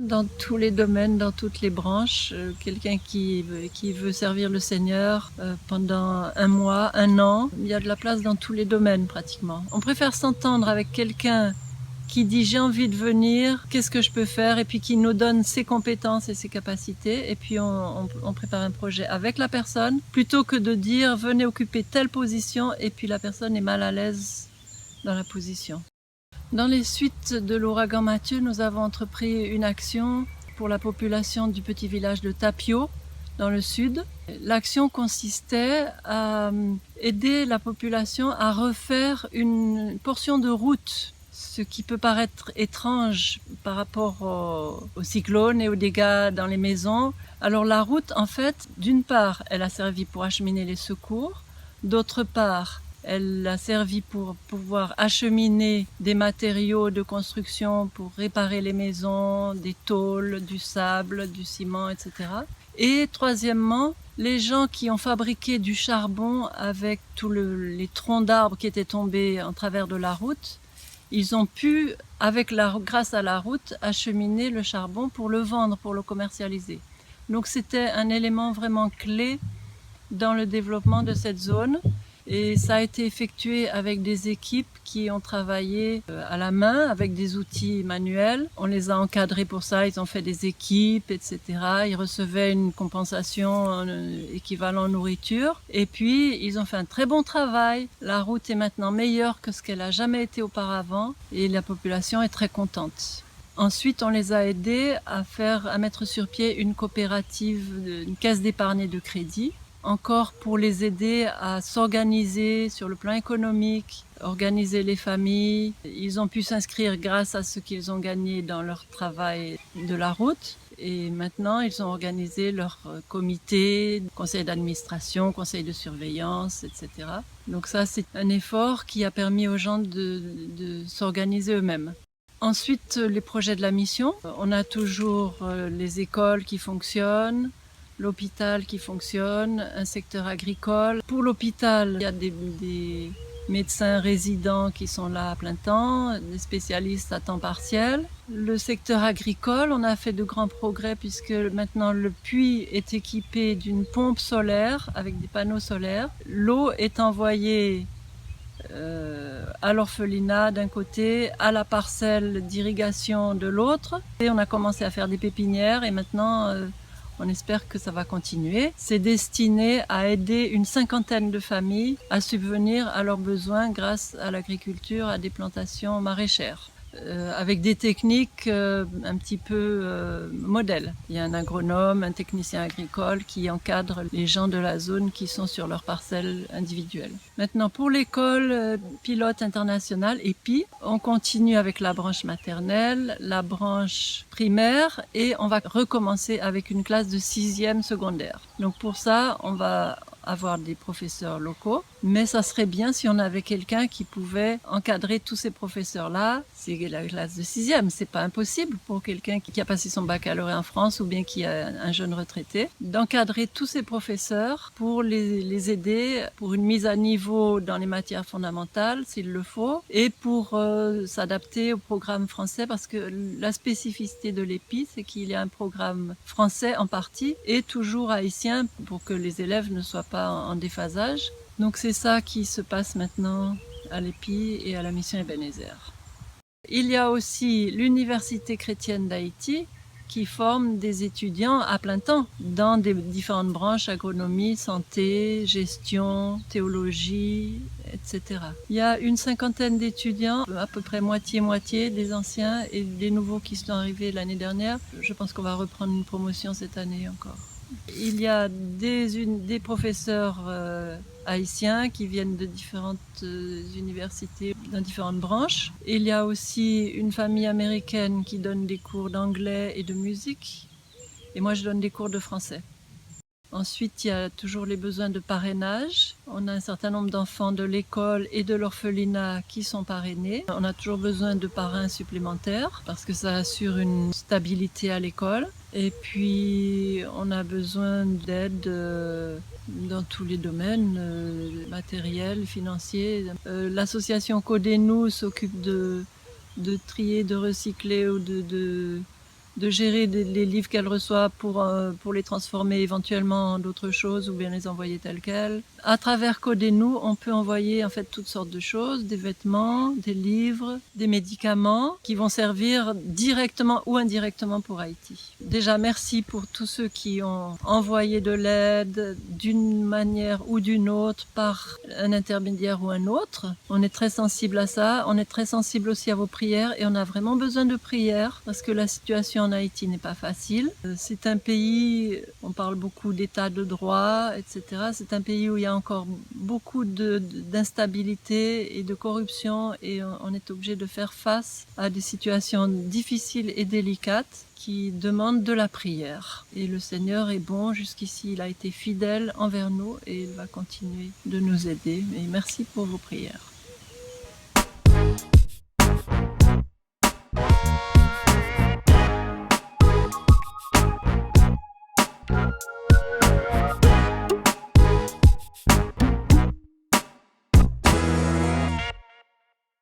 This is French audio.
Dans tous les domaines, dans toutes les branches, quelqu'un qui veut servir le Seigneur pendant un mois, un an, il y a de la place dans tous les domaines pratiquement. On préfère s'entendre avec quelqu'un qui dit j'ai envie de venir, qu'est-ce que je peux faire, et puis qui nous donne ses compétences et ses capacités, et puis on prépare un projet avec la personne, plutôt que de dire venez occuper telle position, et puis la personne est mal à l'aise dans la position. Dans les suites de l'ouragan Mathieu, nous avons entrepris une action pour la population du petit village de Tapio, dans le sud. L'action consistait à aider la population à refaire une portion de route, ce qui peut paraître étrange par rapport au cyclone et aux dégâts dans les maisons. Alors la route, en fait, d'une part, elle a servi pour acheminer les secours, d'autre part, elle a servi pour pouvoir acheminer des matériaux de construction pour réparer les maisons, des tôles, du sable, du ciment, etc. Et troisièmement, les gens qui ont fabriqué du charbon avec tous les troncs d'arbres qui étaient tombés en travers de la route, ils ont pu, grâce à la route, acheminer le charbon pour le vendre, pour le commercialiser. Donc c'était un élément vraiment clé dans le développement de cette zone. Et ça a été effectué avec des équipes qui ont travaillé à la main, avec des outils manuels. On les a encadrés pour ça, ils ont fait des équipes, etc. Ils recevaient une compensation équivalent nourriture. Et puis, ils ont fait un très bon travail. La route est maintenant meilleure que ce qu'elle a jamais été auparavant. Et la population est très contente. Ensuite, on les a aidés à mettre sur pied une coopérative, une caisse d'épargne et de crédit, encore pour les aider à s'organiser sur le plan économique, organiser les familles. Ils ont pu s'inscrire grâce à ce qu'ils ont gagné dans leur travail de la route. Et maintenant, ils ont organisé leur comité, conseil d'administration, conseil de surveillance, etc. Donc ça, c'est un effort qui a permis aux gens de s'organiser eux-mêmes. Ensuite, les projets de la mission. On a toujours les écoles qui fonctionnent, l'hôpital qui fonctionne, un secteur agricole. Pour l'hôpital, il y a des médecins résidents qui sont là à plein temps, des spécialistes à temps partiel. Le secteur agricole, on a fait de grands progrès puisque maintenant le puits est équipé d'une pompe solaire avec des panneaux solaires. L'eau est envoyée à l'orphelinat d'un côté, à la parcelle d'irrigation de l'autre. Et on a commencé à faire des pépinières et maintenant on espère que ça va continuer. C'est destiné à aider une cinquantaine de familles à subvenir à leurs besoins grâce à l'agriculture, à des plantations maraîchères. Avec des techniques un petit peu modèles. Il y a un agronome, un technicien agricole qui encadre les gens de la zone qui sont sur leurs parcelles individuelles. Maintenant, pour l'école pilote internationale, EPI, on continue avec la branche maternelle, la branche primaire et on va recommencer avec une classe de 6e secondaire. Donc pour ça, on va avoir des professeurs locaux, mais ça serait bien si on avait quelqu'un qui pouvait encadrer tous ces professeurs-là. C'est la classe de 6e, c'est pas impossible pour quelqu'un qui a passé son baccalauréat en France ou bien qui a un jeune retraité, d'encadrer tous ces professeurs pour les aider pour une mise à niveau dans les matières fondamentales, s'il le faut, et pour s'adapter au programme français, parce que la spécificité de l'EPI, c'est qu'il y a un programme français en partie et toujours haïtien pour que les élèves ne soient pas en déphasage. Donc c'est ça qui se passe maintenant à l'EPI et à la mission Ebenezer. Il y a aussi l'Université chrétienne d'Haïti qui forme des étudiants à plein temps dans des différentes branches, agronomie, santé, gestion, théologie, etc. Il y a une cinquantaine d'étudiants, à peu près moitié-moitié, des anciens et des nouveaux qui sont arrivés l'année dernière. Je pense qu'on va reprendre une promotion cette année encore. Il y a des professeurs haïtiens qui viennent de différentes universités dans différentes branches. Il y a aussi une famille américaine qui donne des cours d'anglais et de musique. Et moi, je donne des cours de français. Ensuite, il y a toujours les besoins de parrainage. On a un certain nombre d'enfants de l'école et de l'orphelinat qui sont parrainés. On a toujours besoin de parrains supplémentaires parce que ça assure une stabilité à l'école. Et puis, on a besoin d'aide dans tous les domaines, matériels, financiers. L'association Codez-nous s'occupe de trier, de recycler ou de de gérer les livres qu'elle reçoit pour les transformer éventuellement en d'autres choses ou bien les envoyer tels quels. À travers Codez-nous, on peut envoyer en fait toutes sortes de choses, des vêtements, des livres, des médicaments qui vont servir directement ou indirectement pour Haïti. Déjà, merci pour tous ceux qui ont envoyé de l'aide d'une manière ou d'une autre par un intermédiaire ou un autre. On est très sensible à ça, on est très sensible aussi à vos prières et on a vraiment besoin de prières parce que la situation en Haïti n'est pas facile. C'est un pays, on parle beaucoup d'état de droit, etc. C'est un pays où il y a encore beaucoup d'instabilité et de corruption et on est obligé de faire face à des situations difficiles et délicates qui demandent de la prière. Et le Seigneur est bon, jusqu'ici il a été fidèle envers nous et il va continuer de nous aider. Et merci pour vos prières.